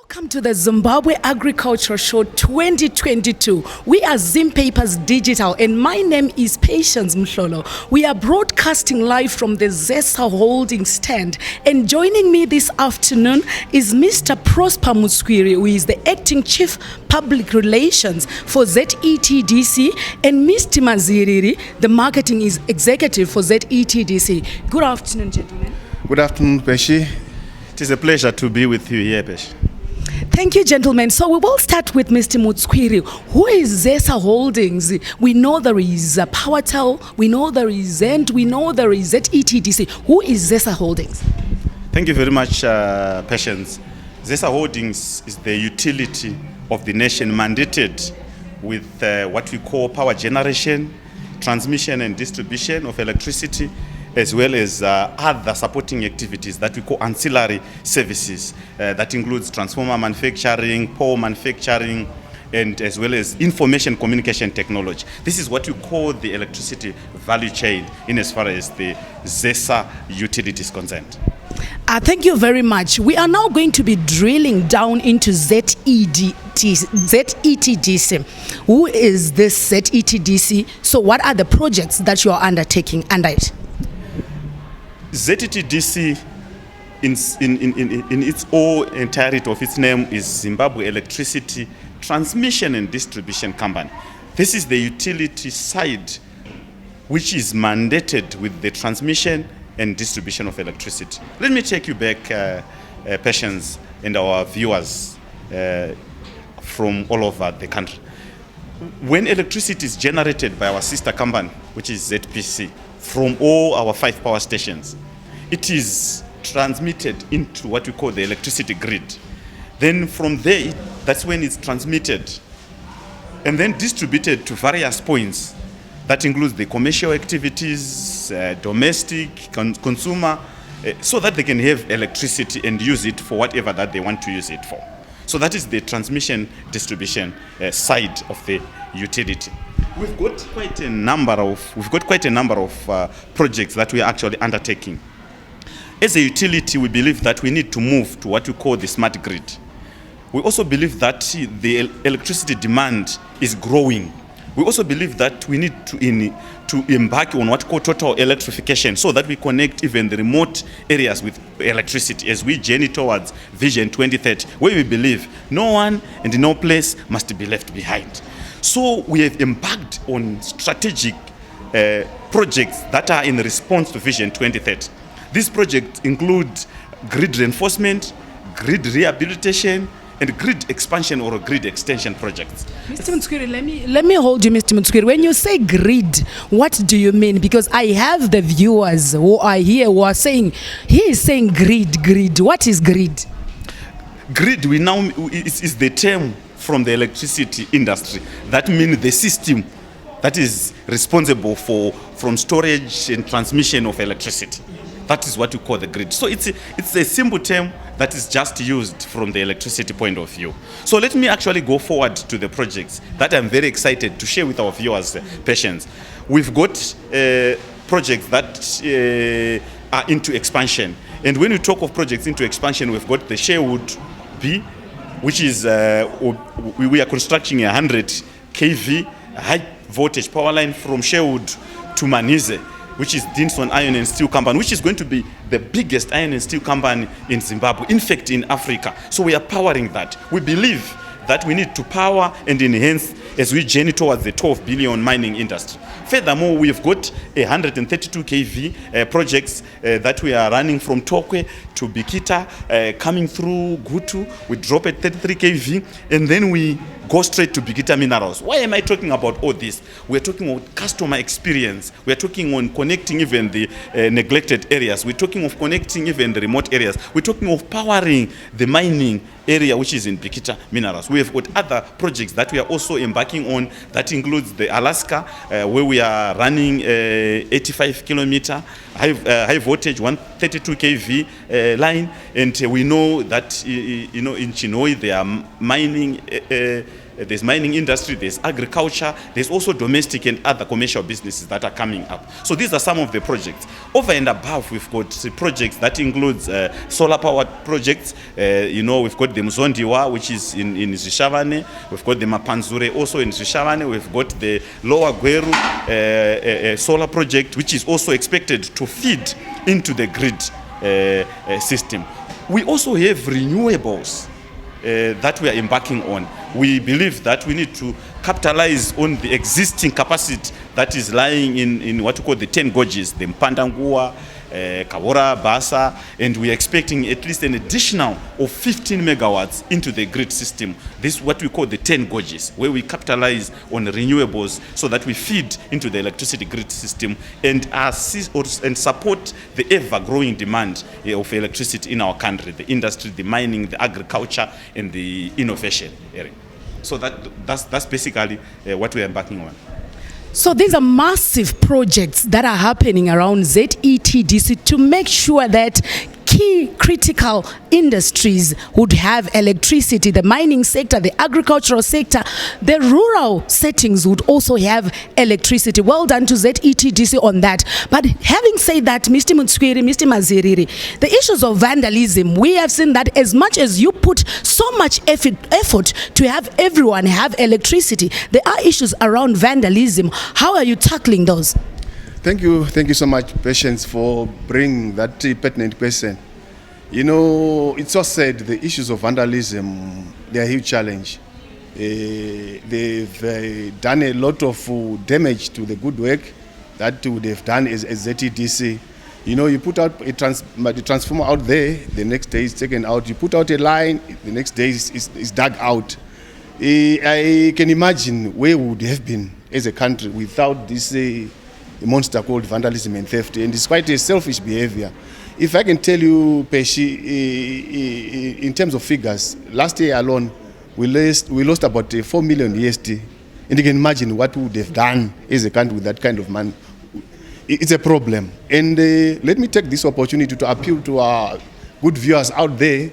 Welcome to the Zimbabwe Agriculture Show 2022. We are Zim Papers Digital and my name is Patience Mhlolo. We are broadcasting live from the Zesa holding stand, and joining me this afternoon is Mr. Prosper Mutswiri, who is the Acting Chief Public Relations for ZETDC, and Mr. Maziriri, the Marketing Executive for ZETDC. Good afternoon, gentlemen. Good afternoon, Peshi. It is a pleasure to be with you here, Peshi. Thank you, gentlemen. So we will start with Mr. Mutswiri. Who is Zesa Holdings? We know there is PowerTel, we know there is Zend, we know there is ZETDC. Who is Zesa Holdings? Thank you very much, Patience. Zesa Holdings is the utility of the nation mandated with what we call power generation, transmission and distribution of electricity, as well as other supporting activities that we call ancillary services. That includes transformer manufacturing, pole manufacturing, and as well as information communication technology. This is what we call the electricity value chain in as far as the Zesa utility is concerned. Thank you very much. We are now going to be drilling down into ZETDC. Who is this ZETDC? So what are the projects that you are undertaking under it? ZETDC, in its whole entirety of its name, is Zimbabwe Electricity Transmission and Distribution Company. This is the utility side which is mandated with the transmission and distribution of electricity. Let me take you back, Patience, and our viewers from all over the country. When electricity is generated by our sister company, which is ZPC, from all our 5 power stations, it is transmitted into what we call the electricity grid. Then from there, that's when it's transmitted and then distributed to various points. That includes the commercial activities, domestic, consumer, so that they can have electricity and use it for whatever that they want to use it for. So that is the transmission distribution side of the utility. We've got quite a number of projects that we are actually undertaking. As a utility, we believe that we need to move to what we call the smart grid. We also believe that the electricity demand is growing. We also believe that we need to embark on what we call total electrification, so that we connect even the remote areas with electricity as we journey towards Vision 2030, where we believe no one and no place must be left behind. So we have embarked on strategic projects that are in response to Vision 2030. These projects include grid reinforcement, grid rehabilitation, and grid expansion or grid extension projects. Mr. Mutswiri, let me hold you, Mr. Mutswiri. When you say grid, what do you mean? Because I have the viewers who are here who are saying, he is saying grid. What is grid? Grid is the term from the electricity industry. That means the system that is responsible from storage and transmission of electricity. That is what we call the grid. So it's a simple term that is just used from the electricity point of view. So let me actually go forward to the projects that I'm very excited to share with our viewers, Patience. We've got projects that are into expansion. And when we talk of projects into expansion, we've got the Sherwood B, which is, we are constructing a 100 kV high voltage power line from Sherwood to Manize, which is Dinson Iron and Steel Company, which is going to be the biggest iron and steel company in Zimbabwe, in fact in Africa. So we are powering that. We believe that we need to power and enhance as we journey towards the 12 billion mining industry. Furthermore, we've got 132 kV projects that we are running from Tokwe to Bikita, coming through Gutu. We drop at 33 kV, and then we go straight to Bikita Minerals. Why am I talking about all this? We're talking about customer experience. We're talking on connecting even the neglected areas. We're talking of connecting even the remote areas. We're talking of powering the mining area, which is in Bikita Minerals. We have got other projects that we are also embarking on. That includes the Alaska, where we are running 85 kilometer high voltage 132 kV line, and we know that in Chinoi they are mining there's mining industry, there's agriculture, there's also domestic and other commercial businesses that are coming up. So these are some of the projects. Over and above, we've got projects that includes solar powered projects. We've got the Mzondiwa, which is in Zishavane. We've got the Mapanzure also in Zishavane. We've got the Lower Gweru solar project, which is also expected to feed into the grid system. We also have renewables that we are embarking on. We believe that we need to capitalize on the existing capacity that is lying in what we call the 10 gorges, the Mpandangua, Kawora, Basa, and we are expecting at least an additional of 15 megawatts into the grid system. This is what we call the 10 gorges, where we capitalize on renewables so that we feed into the electricity grid system and support the ever-growing demand of electricity in our country, the industry, the mining, the agriculture, and the innovation area. So that's basically what we are embarking on. So these are massive projects that are happening around ZETDC to make sure that key critical industries would have electricity. The mining sector, the agricultural sector, the rural settings would also have electricity. Well done to ZETDC on that. But having said that, Mr. Mutswiri, Mr. Maziriri, the issues of vandalism, we have seen that as much as you put so much effort to have everyone have electricity, there are issues around vandalism. How are you tackling those? Thank you so much, Patience, for bringing that pertinent question. It's so said the issues of vandalism, they're a huge challenge. They've done a lot of damage to the good work that they've done as ZETDC. You put out a transformer out there, the next day it's taken out. You put out a line, the next day it's dug out. I can imagine where we would have been as a country without this a monster called vandalism and theft, and it's quite a selfish behavior. If I can tell you, Peshi, in terms of figures, last year alone, we lost about 4 million USD, and you can imagine what we would have done as a country with that kind of money. It's a problem, and let me take this opportunity to appeal to our good viewers out there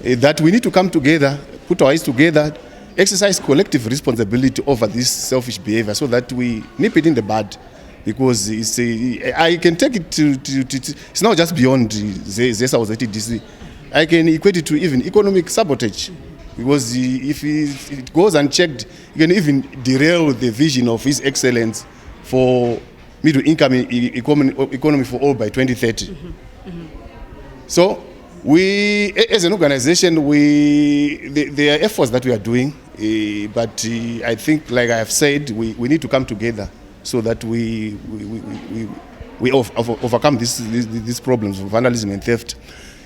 that we need to come together, put our heads together, exercise collective responsibility over this selfish behavior so that we nip it in the bud. Because I can take it to it's not just beyond Zesa or ZETDC. I can equate it to even economic sabotage. Because if it goes unchecked, you can even derail the vision of His Excellence for middle income economy for all by 2030. So we, as an organization, there are efforts that we are doing, but I think, like I have said, we need to come together so that we overcome these problems of vandalism and theft.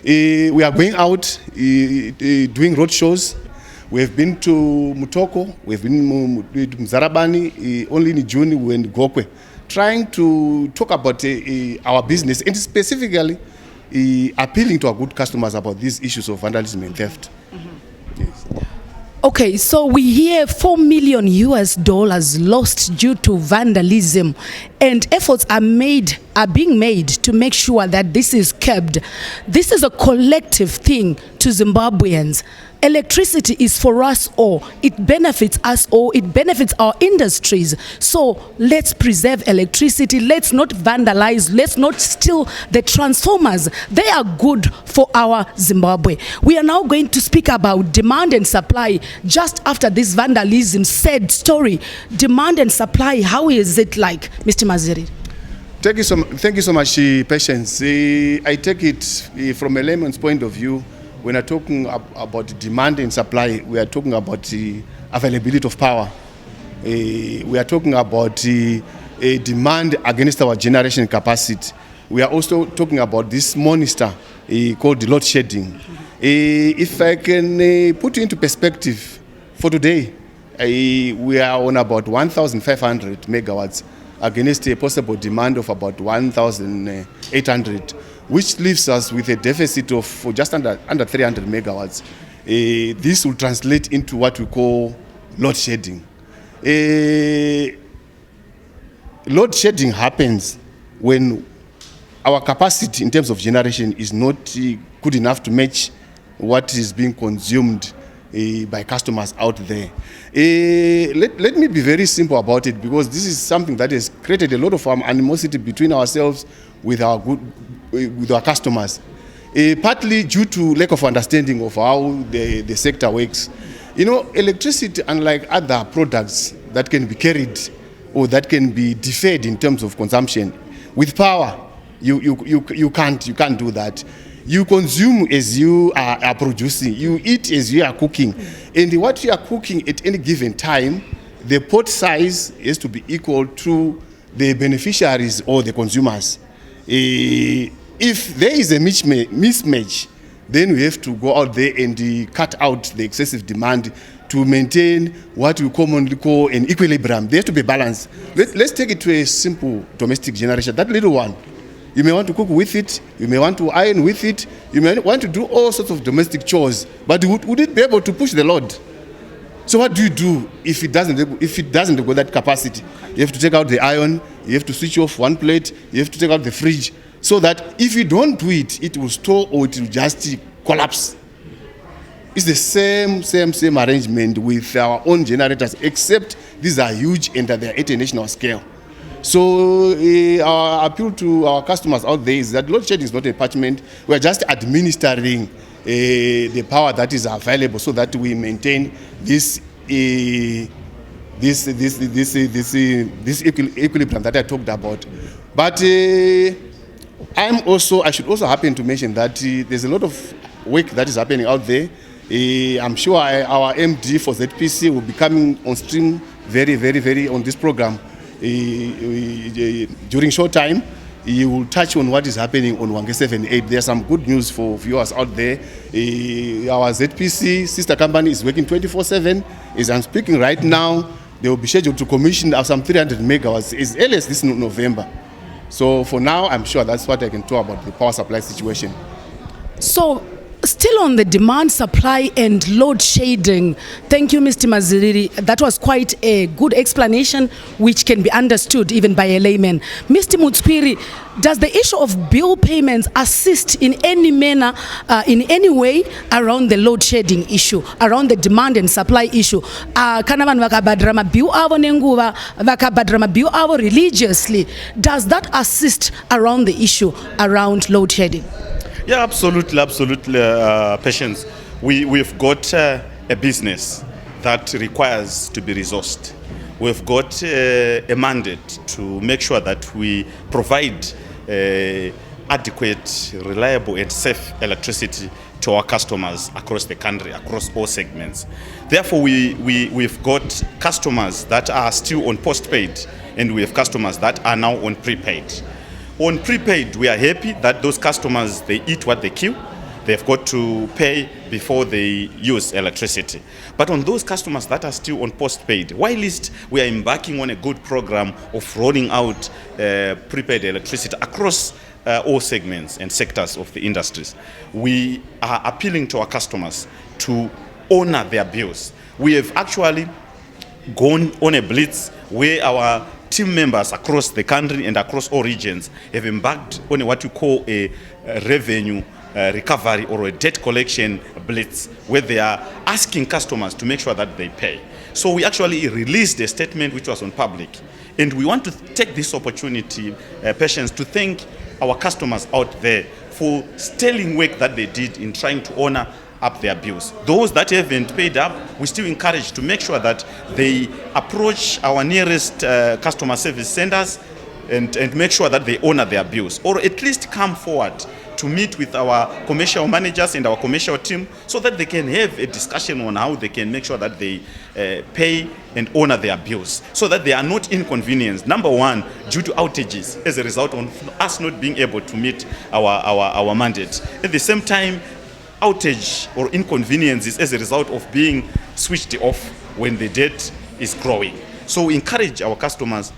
We are going out doing road shows. We have been to Mutoko, we have been to Mzarabani, only in June we were in Gokwe, trying to talk about our business and specifically appealing to our good customers about these issues of vandalism and theft. Yes. Okay, so we hear $4 million lost due to vandalism, and efforts are being made to make sure that this is curbed. This is a collective thing to Zimbabweans. Electricity is for us all. It benefits us all. It benefits our industries. So let's preserve electricity. Let's not vandalize. Let's not steal the transformers. They are good for our Zimbabwe. We are now going to speak about demand and supply. Just after this vandalism sad story, demand and supply, how is it like, Mr. Maziri? Thank you so much, Patience. I take it from a layman's point of view. When we're talking about demand and supply, we are talking about the availability of power. We are talking about a demand against our generation capacity. We are also talking about this monster called the load shedding. If I can put it into perspective, for today, we are on about 1,500 megawatts against a possible demand of about 1,800. Which leaves us with a deficit of just under 300 megawatts. This will translate into what we call load shedding. Load shedding happens when our capacity in terms of generation is not good enough to match what is being consumed by customers out there. Let me be very simple about it, because this is something that has created a lot of animosity between ourselves with our customers. Partly due to lack of understanding of how the sector works. You know, electricity, unlike other products that can be carried or that can be deferred in terms of consumption, with power, you can't do that. You consume as you are producing. You eat as you are cooking. And what you are cooking at any given time, the pot size has to be equal to the beneficiaries or the consumers. If there is a mismatch, then we have to go out there and cut out the excessive demand to maintain what we commonly call an equilibrium. There has to be balance. Let's take it to a simple domestic generation. That little one, you may want to cook with it, you may want to iron with it, you may want to do all sorts of domestic chores, but would it be able to push the load? So what do you do if it doesn't go that capacity? You have to take out the iron, you have to switch off one plate, you have to take out the fridge, so that if you don't do it, it will store or it will just collapse. It's the same arrangement with our own generators, except these are huge and they are at a national scale. So our appeal to our customers out there is that load shedding is not a parchment. We are just administering the power that is available so that we maintain this equilibrium that I talked about. But I should also happen to mention that there's a lot of work that is happening out there. I'm sure our MD for ZPC will be coming on stream very on this program during short time. He will touch on what is happening on Wange 7-8. There's some good news for viewers out there. Our ZPC sister company is working 24/7. As I'm speaking right now, they will be scheduled to commission some 300 megawatts as early as this November. So for now, I'm sure that's what I can talk about the power supply situation. So, still on the demand, supply and load shedding. Thank you, Mr. Maziriri. That was quite a good explanation which can be understood even by a layman. Mr. Mutspiri, does the issue of bill payments assist in any manner, in any way around the load shedding issue, around the demand and supply issue? Kana vanhu vakabhadhara mabill avo nenguva, vakabhadhara mabill avo religiously. Does that assist around the issue around load shedding? Yeah, absolutely, Patience. We've got a business that requires to be resourced. We've got a mandate to make sure that we provide adequate, reliable and safe electricity to our customers across the country, across all segments. Therefore, we've got customers that are still on postpaid, and we have customers that are now on prepaid. On prepaid, we are happy that those customers, they eat what they kill. They've got to pay before they use electricity. But on those customers that are still on postpaid, whilst we are embarking on a good program of rolling out prepaid electricity across all segments and sectors of the industries, we are appealing to our customers to honor their bills. We have actually gone on a blitz where our team members across the country and across all regions have embarked on what we call a revenue recovery or a debt collection blitz, where they are asking customers to make sure that they pay. So we actually released a statement which was on public, and we want to take this opportunity, Patience, to thank our customers out there for sterling work that they did in trying to honor up their bills. Those that haven't paid up, we still encourage to make sure that they approach our nearest customer service centers and make sure that they honor their bills, or at least come forward to meet with our commercial managers and our commercial team so that they can have a discussion on how they can make sure that they pay and honor their bills, so that they are not inconvenienced, number one, due to outages as a result of us not being able to meet our mandate. At the same time, outage or inconveniences as a result of being switched off when the debt is growing. So we encourage our customers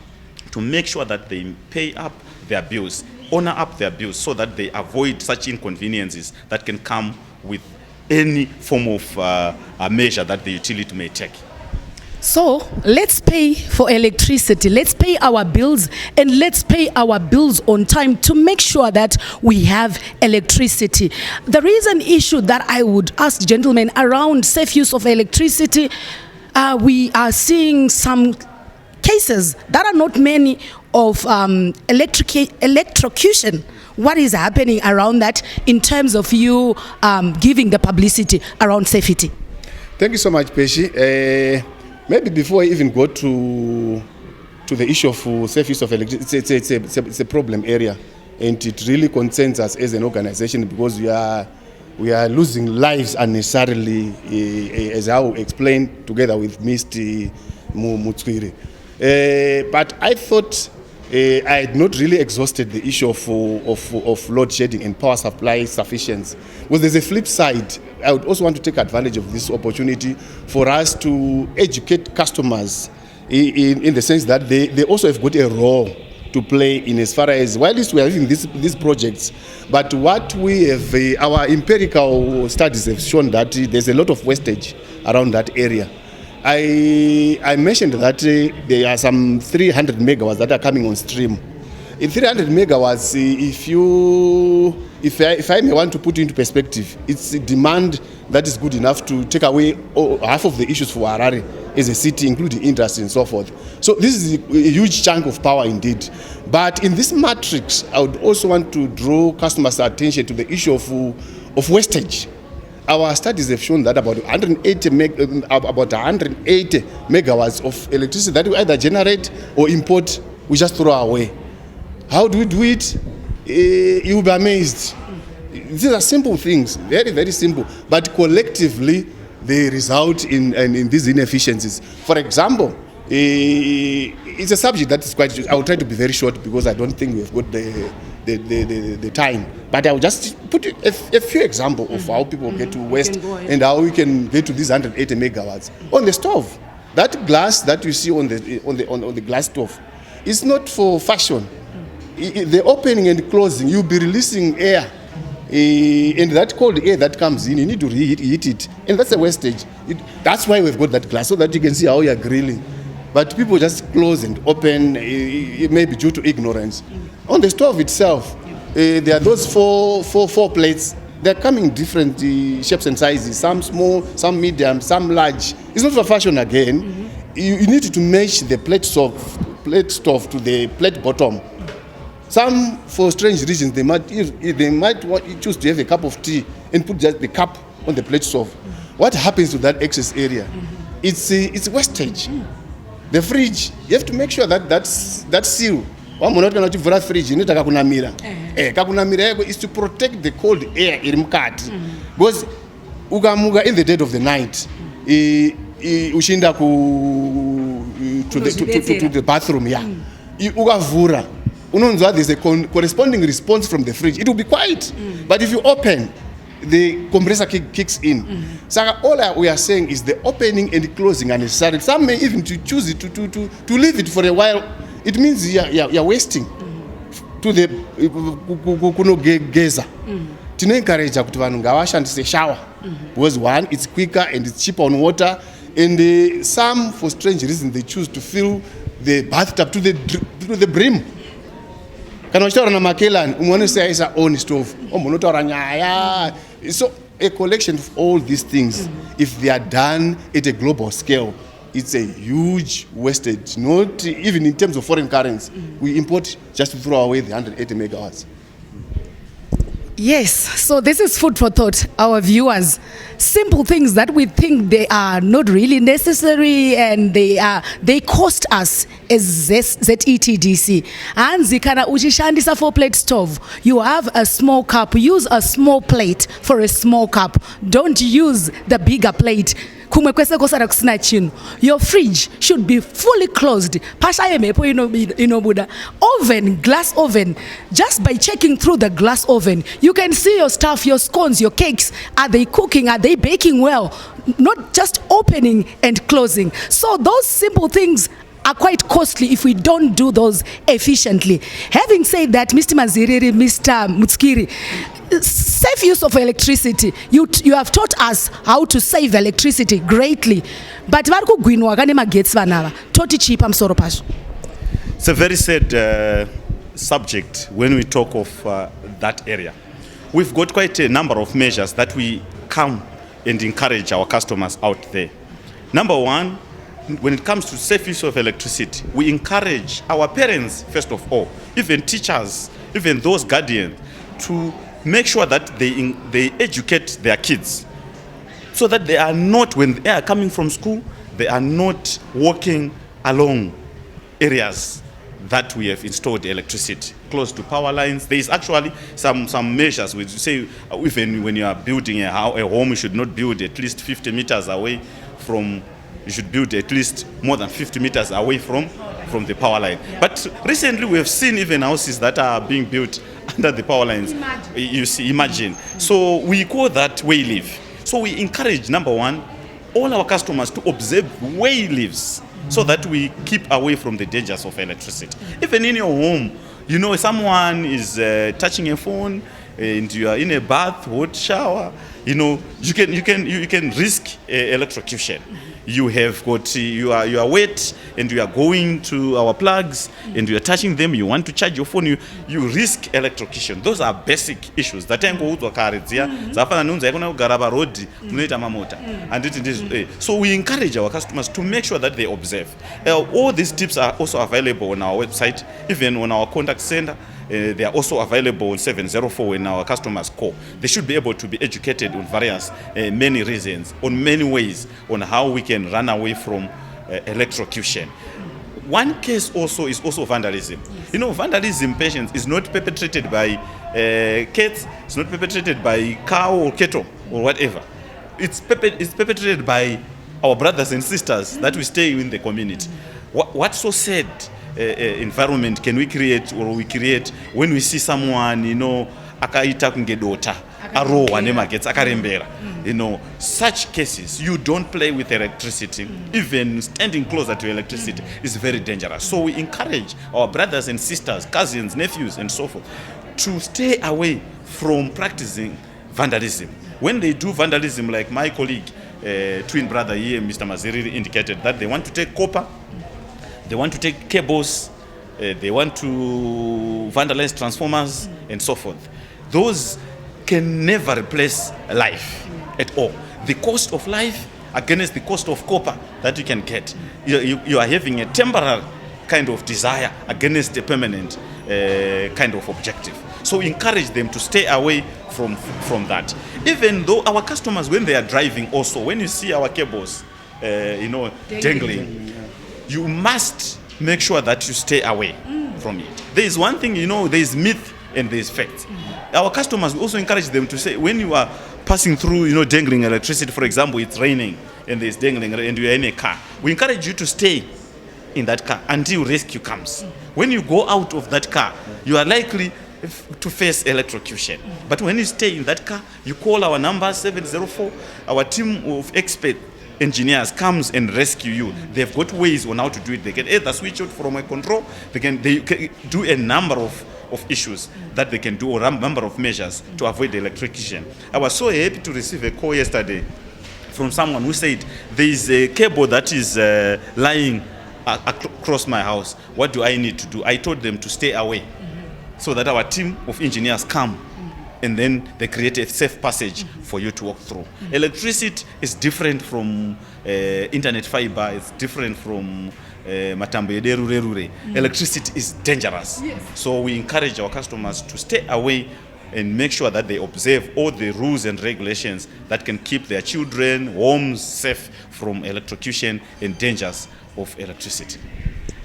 to make sure that they pay up their bills, honor up their bills, so that they avoid such inconveniences that can come with any form of measure that the utility may take. So let's pay for electricity, let's pay our bills, and let's pay our bills on time to make sure that we have electricity. There is an issue that I would ask gentlemen around safe use of electricity. We are seeing some cases that are not many of electrocution. What is happening around that in terms of you giving the publicity around safety? Thank you so much, Peshi. Maybe before I even go to the issue of safe use of electricity, it's a problem area, and it really concerns us as an organization because we are losing lives unnecessarily, as I will explain together with Mr. Mutswiri. But I thought I had not really exhausted the issue of load shedding and power supply sufficiency. Because there's a flip side. I would also want to take advantage of this opportunity for us to educate customers in the sense that they also have got a role to play in as far as, while we are having these projects, but what we have, our empirical studies have shown that there's a lot of wastage around that area. I mentioned that there are some 300 megawatts that are coming on stream. In 300 megawatts, if I may want to put it into perspective, it's a demand that is good enough to take away half of the issues for Harare as a city, including industry and so forth. So this is a huge chunk of power indeed. But in this matrix, I would also want to draw customers' attention to the issue of wastage. Our studies have shown that about 180 megawatts of electricity that we either generate or import, we just throw away. How do we do it? You will be amazed. These are simple things, very, very simple. But collectively, they result in these inefficiencies. For example, it's a subject that is quite, I will try to be very short because I don't think we've got the time. But I will just put a few examples of how people get to waste and how we can get to these 180 megawatts. On the stove, that glass that you see on the glass stove is not for fashion. The opening and closing, you'll be releasing air. And that cold air that comes in, you need to reheat it. And that's a wastage. That's why we've got that glass, so that you can see how you're grilling. But people just close and open, it may be due to ignorance. On the stove itself, there are those four plates. They're coming in different shapes and sizes, some small, some medium, some large. It's not for fashion again. You need to match the plate stove to the plate bottom. Some, for strange reasons, they might choose to have a cup of tea and put just the cup on the plate stove. What happens to that excess area? It's wastage. The fridge, you have to make sure that seal. Kakunamira is to protect the cold air in mukati. Because ukamuga in the dead of the night, ushinda to the bathroom, ukavura. There's a corresponding response from the fridge. It will be quiet. But if you open, the compressor kicks in. So all we are saying is the opening and the closing are necessary. Some may even choose it to leave it for a while. It means you're wasting. To the kunogeza. Tino encourage kuti vanhu ngavashandise shower. Because one, it's quicker and it's cheaper on water. And some, for strange reasons, they choose to fill the bathtub to the brim. Kana uchitaura na makelani umonesayisa own stove omunotaura nyaya. So a collection of all these things, if they are done at a global scale, it's a huge wastage. Not even in terms of foreign currency, we import just to throw away the 180 megawatts. Yes, so this is food for thought, our viewers. Simple things that we think they are not really necessary and they cost us as ZETDC. Anzi kana uchishandisa for plate stove. You have a small cup, use a small plate for a small cup. Don't use the bigger plate. Your fridge should be fully closed. Oven, glass oven. Just by checking through the glass oven, you can see your stuff, your scones, your cakes. Are they cooking? Are they baking well? Not just opening and closing. So those simple things are quite costly if we don't do those efficiently. Having said that, Mr. Maziriri, Mr. Mutskiri, safe safe use of electricity. You have taught us how to save electricity greatly. But vari kugwinwa kane magetsi vanava. Toti chipa musoro pazvo. It's a very sad subject when we talk of that area. We've got quite a number of measures that we come and encourage our customers out there. Number one, when it comes to safe use of electricity, we encourage our parents, first of all, even teachers, even those guardians, to make sure that they educate their kids so that they are not, when they are coming from school, they are not walking along areas that we have installed electricity close to power lines. There is actually some measures which say even when you are building a home, you should not build at least 50 meters away from, you should build at least more than 50 meters away from the power line. But recently we have seen even houses that are being built under the power lines. Imagine. So we call that where he live. So we encourage, number one, all our customers to observe where he lives, so that we keep away from the dangers of electricity. Even in your home, you know, someone is touching a phone and you are in a bath, hot shower, you know, you can risk electrocution. You have got, you are wet and you are going to our plugs and you are touching them, you want to charge your phone, you risk electrocution. Those are basic issues. That so we encourage our customers to make sure that they observe. All these tips are also available on our website, even on our contact center. They are also available on 704 when our customers call. They should be able to be educated on various, many reasons, on many ways, on how we can run away from electrocution. One case also is also vandalism. Yes. You know, vandalism, patients, is not perpetrated by cats, it's not perpetrated by cow or cattle or whatever. It's perpetrated by our brothers and sisters that we stay in the community. What's so sad environment can we create, or we create, when we see someone, you know, akaita kungedota arowa nemagets akarembera, you know, such cases, you don't play with electricity. Even standing closer to electricity is very dangerous. So we encourage our brothers and sisters, cousins, nephews and so forth to stay away from practicing vandalism. When they do vandalism, like my colleague, twin brother here, Mr. Maziri, indicated that they want to take copper, they want to take cables, they want to vandalize transformers and so forth. Those can never replace life at all. The cost of life against the cost of copper that you can get. You are having a temporary kind of desire against a permanent kind of objective. So we encourage them to stay away from that. Even though our customers, when they are driving also, when you see our cables, you know, dangling, you must make sure that you stay away from it. There is one thing, you know, there is myth and there is fact. Our customers, we also encourage them to say, when you are passing through, you know, dangling electricity, for example, it's raining and there's dangling and you are in a car, we encourage you to stay in that car until rescue comes. When you go out of that car, you are likely to face electrocution. But when you stay in that car, you call our number 704, our team of expert engineers comes and rescue you. They've got ways on how to do it. They can either switch out from a control, they can do a number of issues that they can do, or a number of measures to avoid electrocution. I was so happy to receive a call yesterday from someone who said there is a cable that is lying across my house. What do I need to do? I told them to stay away so that our team of engineers come and then they create a safe passage for you to walk through. Electricity is different from internet fiber, it's different from matambo rure. Electricity is dangerous. Yes. So we encourage our customers to stay away and make sure that they observe all the rules and regulations that can keep their children, homes safe from electrocution and dangers of electricity.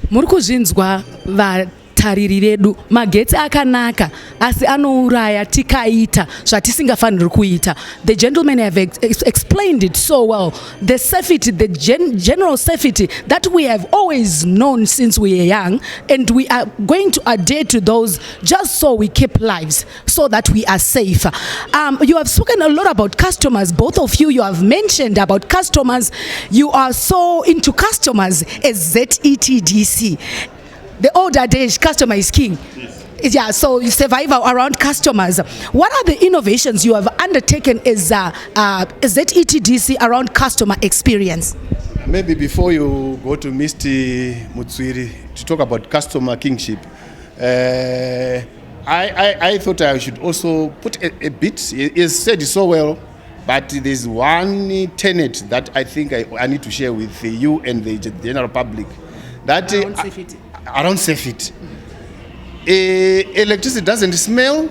Murikuzvinzwa vatariri vedu, magetsi akanaka asi anouraya tikaita zvatisingafaniri kuita. The gentlemen have explained it so well. The safety, the general safety that we have always known since we are young, and we are going to adhere to those just so we keep lives, so that we are safe. You have spoken a lot about customers. Both of you have mentioned about customers. You are so into customers as ZETDC. The old adage, customer is king. Yes. Yeah, so you survive around customers. What are the innovations you have undertaken as ZETDC around customer experience? Maybe before you go to Mr. Mutswiri to talk about customer kingship, I thought I should also put a bit, he said it so well, but there's one tenet that I think I need to share with you and the general public. That around safety. Electricity doesn't smell,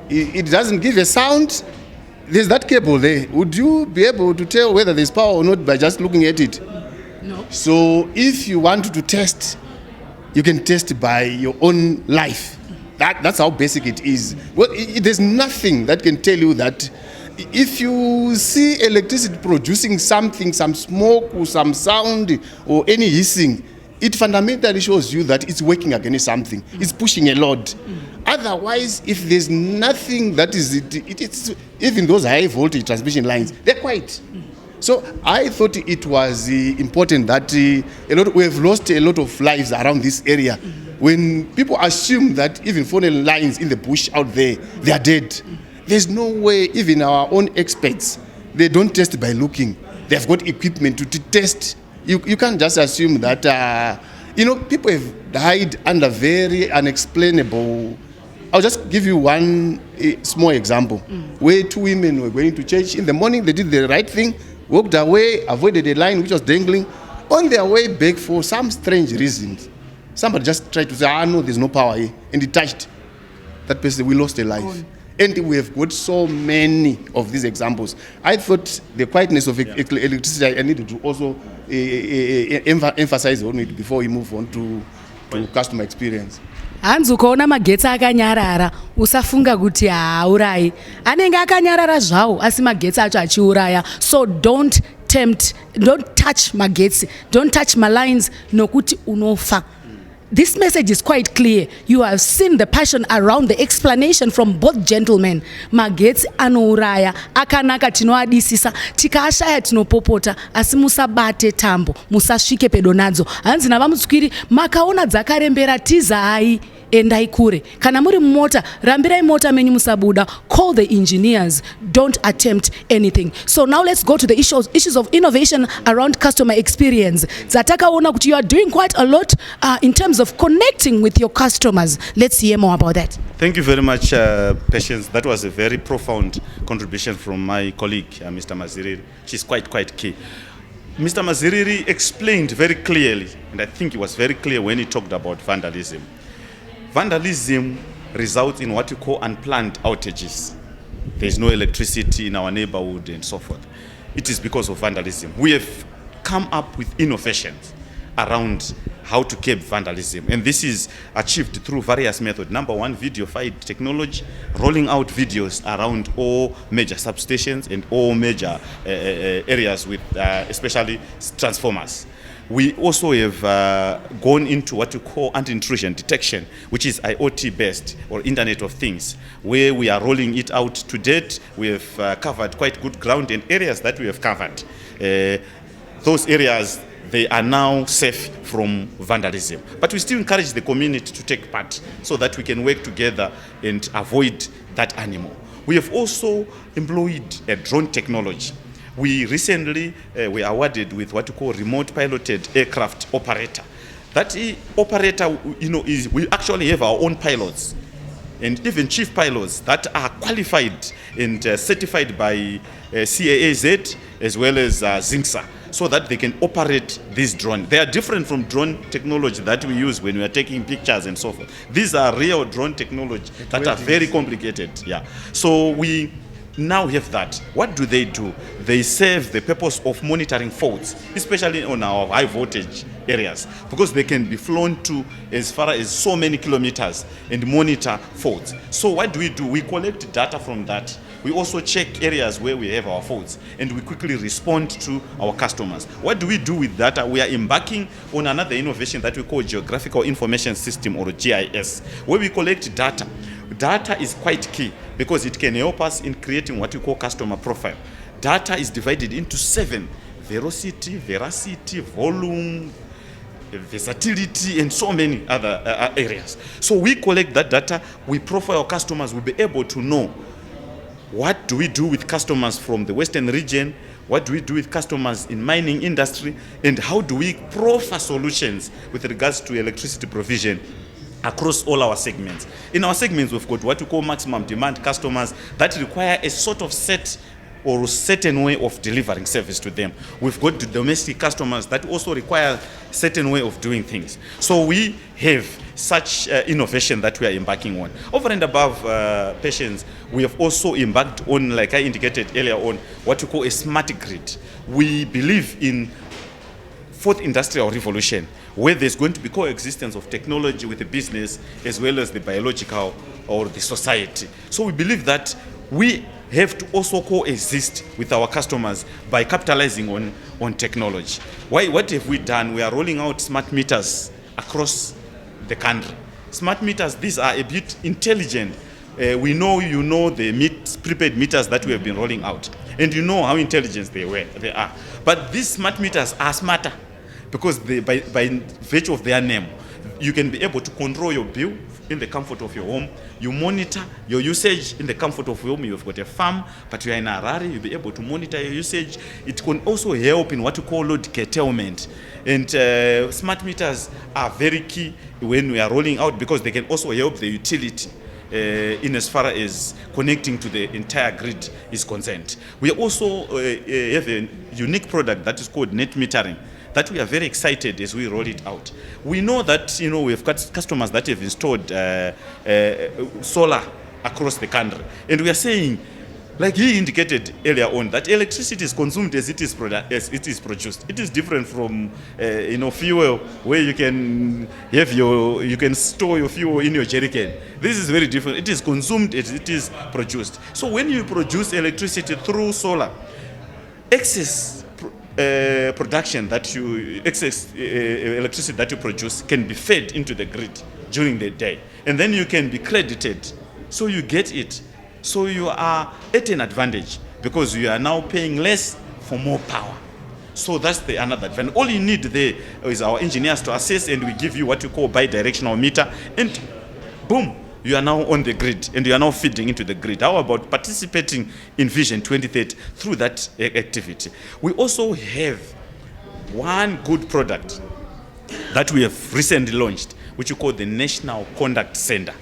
it doesn't give a sound. There's that cable there. Would you be able to tell whether there's power or not by just looking at it? No. So if you want to test, you can test by your own life. That's how basic it is. Well, there's nothing that can tell you that if you see electricity producing something, some smoke or some sound or any hissing, it fundamentally shows you that it's working against something. It's pushing a load. Otherwise, if there's nothing that is it's even those high voltage transmission lines, they're quiet. So I thought it was important that we have lost a lot of lives around this area. When people assume that even phone lines in the bush out there, they are dead. There's no way, even our own experts, they don't test by looking. They've got equipment to test. You can't just assume that, people have died under very unexplainable. I'll just give you one small example. Where two women were going to church in the morning, they did the right thing, walked away, avoided a line which was dangling. On their way back, for some strange reasons, somebody just tried to say, no, there's no power here. And it touched that person. We lost a life. And we have got so many of these examples. I thought the quietness of electricity, I needed to also emphasize on it before we move on to customer experience. Hanzi ukaona magetsi akanyarara usafunga kuti haaurayi, anenge akanyarara zvawo asi magetsi acho achiuraya. So don't touch magetsi, don't touch malines nokuti unofa. This message is quite clear. You have seen the passion around the explanation from both gentlemen. Magetsi anouraya, akanaka tinoadisisa, tikaashaya tinopopota, asi musabate tambo, musasvike pedo nadzo. Hanzi navamutsviri makaona dzakarembera tizai endai kure. Kana muri mota, rambirai mota menyu musabuda, call the engineers, don't attempt anything. So now let's go to the issues of innovation around customer experience. Zatakaona kuti you are doing quite a lot in terms of connecting with your customers. Let's hear more about that. Thank you very much, Patience. That was a very profound contribution from my colleague, Mr. Maziriri. She's quite key. Mr. Maziriri explained very clearly, and I think it was very clear when he talked about vandalism. Vandalism results in what we call unplanned outages. There is no electricity in our neighborhood and so forth. It is because of vandalism. We have come up with innovations around how to curb vandalism, and this is achieved through various methods. Number one, video-fied technology, rolling out videos around all major substations and all major areas with especially transformers. We also have gone into what we call anti-intrusion detection, which is IoT-based or Internet of Things, where we are rolling it out to date. We have covered quite good ground, and areas that we have covered, those areas, they are now safe from vandalism. But we still encourage the community to take part so that we can work together and avoid that animal. We have also employed a drone technology. We recently were awarded with what we call remote piloted aircraft operator. That operator, we actually have our own pilots and even chief pilots that are qualified and certified by CAAZ as well as Zesa, so that they can operate this drone. They are different from drone technology that we use when we are taking pictures and so forth. These are real drone technology that are very complicated. Yeah. So we now have that. What do? They serve the purpose of monitoring faults, especially on our high voltage areas, because they can be flown to as far as so many kilometers and monitor faults. So what do? We collect data from that. We also check areas where we have our faults, and we quickly respond to our customers. What do we do with data? We are embarking on another innovation that we call Geographical Information System, or GIS, where we collect data. Data is quite key because it can help us in creating what we call customer profile. Data is divided into 7: velocity, veracity, volume, versatility, and so many other areas. So we collect that data, we profile our customers, we'll be able to know what do we do with customers from the Western region, what do we do with customers in mining industry, and how do we proffer solutions with regards to electricity provision across all our segments. In our segments, we've got what we call maximum demand customers that require a sort of set or certain way of delivering service to them. We've got the domestic customers that also require a certain way of doing things. So we have such innovation that we are embarking on. Over and above patients, we have also embarked on, like I indicated earlier on, what we call a smart grid. We believe in fourth industrial revolution, where there's going to be coexistence of technology with the business as well as the biological or the society. So we believe that we have to also coexist with our customers by capitalizing on technology. What have we done? We are rolling out smart meters across the country. Smart meters, these are a bit intelligent. We know you know the prepaid meters that we have been rolling out, and you know how intelligent they are. But these smart meters are smarter because by virtue of their name, you can be able to control your bill in the comfort of your home. You monitor your usage in the comfort of your home. You've got a farm, but you are in a Harare, you'll be able to monitor your usage. It can also help in what you call load curtailment. And smart meters are very key when we are rolling out because they can also help the utility in as far as connecting to the entire grid is concerned. We also have a unique product that is called net metering, that we are very excited as we roll it out. We know that we've got customers that have installed solar across the country, and we are saying, like he indicated earlier on, that electricity is consumed as it is produced. It is different from fuel, where you can store your fuel in your jerrycan. This is very different. It is consumed as it is produced. So when you produce electricity through solar, excess electricity that you produce can be fed into the grid during the day, and then you can be credited, so you get it. So you are at an advantage because you are now paying less for more power. So that's another advantage. All you need there is our engineers to assess, and we give you what you call bi-directional meter, and boom, you are now on the grid and you are now feeding into the grid. How about participating in Vision 2030 through that activity? We also have one good product that we have recently launched, which we call the National Contact Center.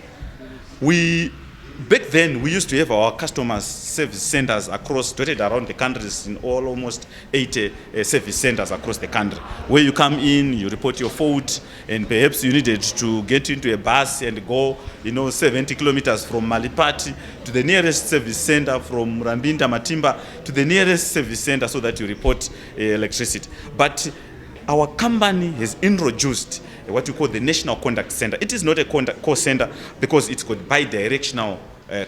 Back then, we used to have our customers service centers dotted around the countries in almost 80 service centers across the country, where you come in, you report your fault, and perhaps you needed to get into a bus and go 70 kilometers from Malipati to the nearest service center, from Rambinda Matimba to the nearest service center, so that you report electricity. But our company has introduced what we call the National Contact Center. It is not a call center because it's got bi-directional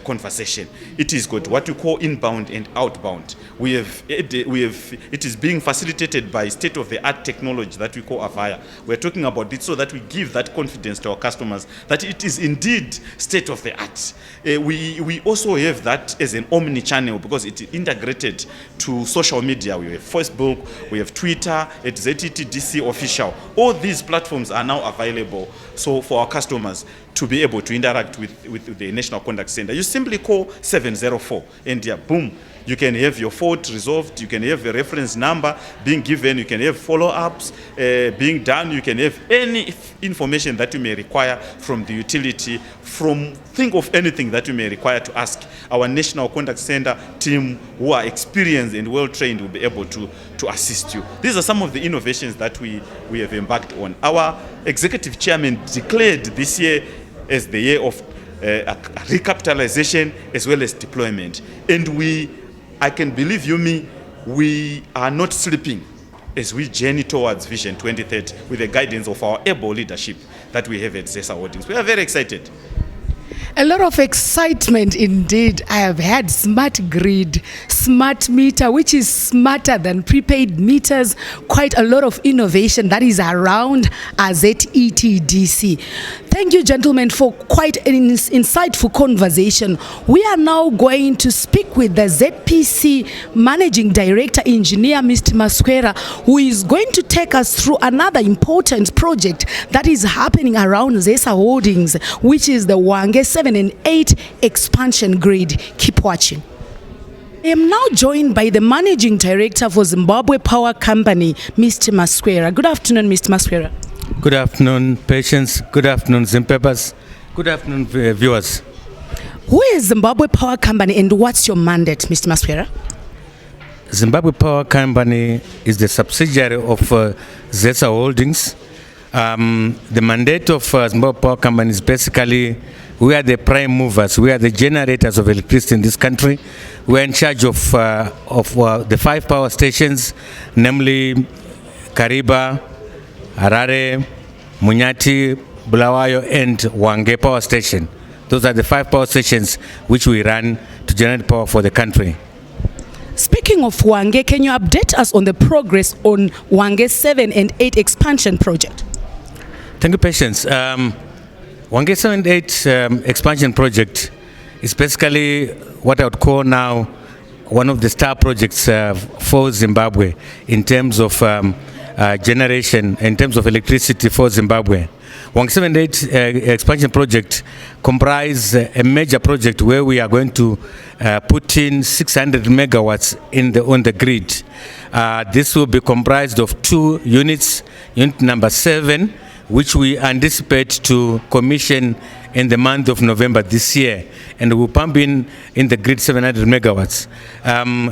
conversation. It is got what we call inbound and outbound. It is being facilitated by state-of-the-art technology that we call Avaya. We're talking about it so that we give that confidence to our customers that it is indeed state-of-the-art. We also have that as an omni-channel because it is integrated to social media. We have Facebook, we have Twitter, at ZETDC official. All these platforms are now available so for our customers to be able to interact with the National Contact Center. You simply call 704 and boom, you can have your fault resolved, you can have a reference number being given, you can have follow-ups being done, you can have any information that you may require from the utility, think of anything that you may require to ask. Our National Contact Center team, who are experienced and well-trained, will be able to assist you. These are some of the innovations that we have embarked on. Our executive chairman declared this year as the year of recapitalization as well as deployment. And I can believe you me, we are not sleeping as we journey towards Vision 2030 with the guidance of our able leadership that we have at Zesa Holdings. We are very excited. A lot of excitement indeed. I have had smart grid, smart meter, which is smarter than prepaid meters. Quite a lot of innovation that is around ZETDC. Thank you, gentlemen, for quite an insightful conversation. We are now going to speak with the ZPC Managing Director Engineer, Mr. Masquera, who is going to take us through another important project that is happening around Zesa Holdings, which is the Wange 7 and 8 expansion grid. Keep watching. I am now joined by the Managing Director for Zimbabwe Power Company, Mr. Masquera. Good afternoon, Mr. Masquera. Good afternoon, patients. Good afternoon, Zimpepers. Good afternoon, viewers. Who is Zimbabwe Power Company and what's your mandate, Mr. Masquera? Zimbabwe Power Company is the subsidiary of Zesa Holdings. The mandate of Zimbabwe Power Company is basically we are the prime movers. We are the generators of electricity in this country. We are in charge of the 5 power stations, namely Kariba, Harare, Munyati, Bulawayo, and Wange Power Station. Those are the 5 power stations which we run to generate power for the country. Speaking of Wange, can you update us on the progress on Wange 7 and 8 expansion project? Thank you, Patience. Wange 7 and 8 expansion project is basically what I would call now one of the star projects for Zimbabwe in terms of generation, in terms of electricity for Zimbabwe. Wange 7 and 8 expansion project comprise a major project where we are going to put in 600 megawatts on the grid. This will be comprised of 2 units, unit number 7, which we anticipate to commission in the month of November this year, and we'll pump in the grid 700 megawatts.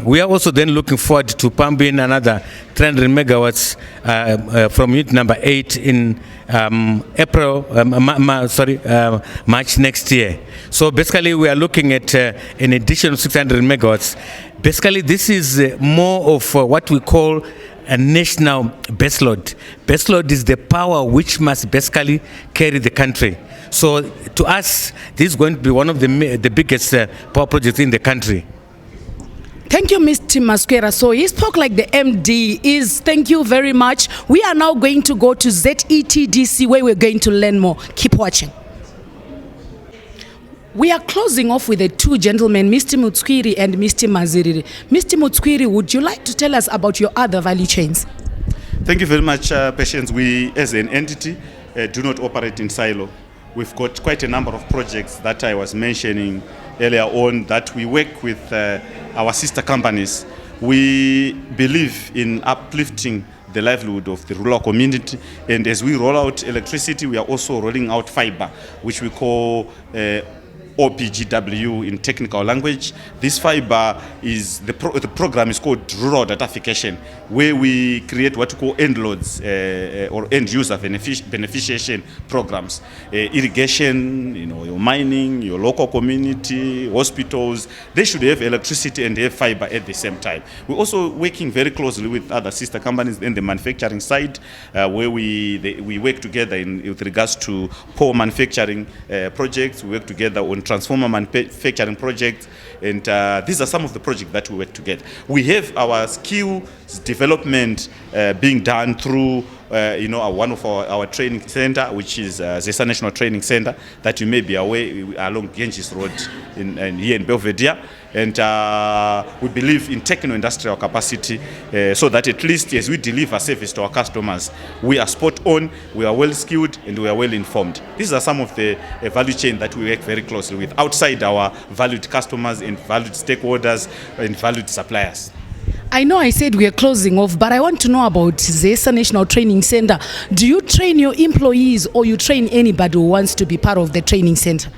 We are also then looking forward to pump in another 300 megawatts from unit number 8 in March next year. So basically we are looking at an additional 600 megawatts. Basically this is more of what we call a national baseload. Baseload is the power which must basically carry the country. So to us, this is going to be one of the biggest power projects in the country. Thank you, Mr. Masquera. So he spoke like the MD is. Thank you very much. We are now going to go to ZETDC where we're going to learn more. Keep watching. We are closing off with the 2 gentlemen, Mr. Mutswiri and Mr. Maziriri. Mr. Mutswiri, would you like to tell us about your other value chains? Thank you very much, Patience. We, as an entity, do not operate in silo. We've got quite a number of projects that I was mentioning earlier on that we work with our sister companies. We believe in uplifting the livelihood of the rural community, and as we roll out electricity, we are also rolling out fiber, which we call OPGW in technical language. This fiber is the program is called rural datafication, where we create what we call end loads or end user beneficiation programs. Irrigation, your mining, your local community, hospitals, they should have electricity and have fiber at the same time. We're also working very closely with other sister companies in the manufacturing side, where we work together with regards to power manufacturing projects. We work together on transformer manufacturing projects, and these are some of the projects that we work together. We have our skills development being done through one of our training center, which is Zesa National Training Center, that you may be aware along Ganges Road here in Belvedere. And we believe in techno-industrial capacity so that at least as we deliver service to our customers, we are spot on, we are well skilled, and we are well informed. These are some of the value chain that we work very closely with outside our valued customers and valued stakeholders and valued suppliers. I know I said we are closing off, but I want to know about Zesa National Training Center. Do you train your employees or you train anybody who wants to be part of the training center?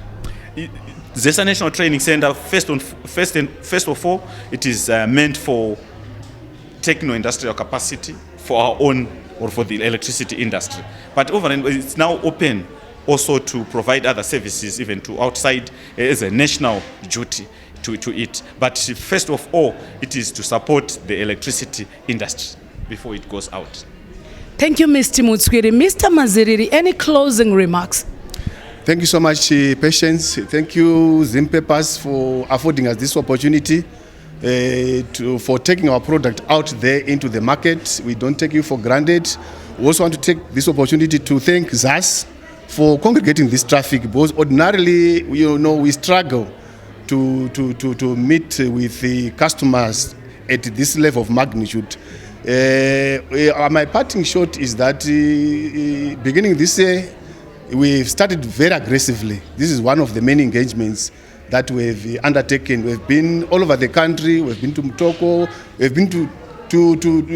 Zesa National Training Center, first of all, it is meant for techno-industrial capacity for our own or for the electricity industry. But overall, it's now open also to provide other services even to outside as a national duty to it. But first of all, it is to support the electricity industry before it goes out. Thank you, Mr. Mutswiri. Mr. Maziriri, any closing remarks? Thank you so much, Patience. Thank you, Zim Papers, for affording us this opportunity for taking our product out there into the market. We don't take you for granted. We also want to take this opportunity to thank ZAS for congregating this traffic, because ordinarily, we struggle to meet with the customers at this level of magnitude. My parting shot is that beginning this year, we've started very aggressively. This is one of the many engagements that we've undertaken. We've been all over the country. We've been to Mutoko. We've been to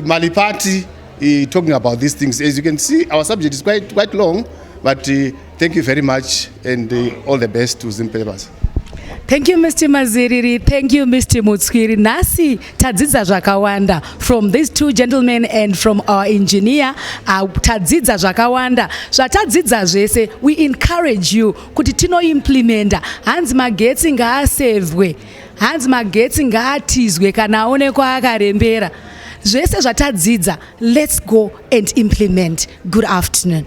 Malipati talking about these things. As you can see, our subject is quite long, but thank you very much and all the best to Zim Papers. Thank you, Mr. Maziriri. Thank you, Mr. Mutskiri. Nasi tadzidza zvakawanda from these two gentlemen and from our engineer. Tadzidza zvakawanda. Zvatadzidza zvese, we encourage you kuti tino implementa. Hanzi magetsi ngaasevwe. Hanzi magetsi ngaatizwe kana aonekwa akarembera. Zvese zvatadzidza, let's go and implement. Good afternoon.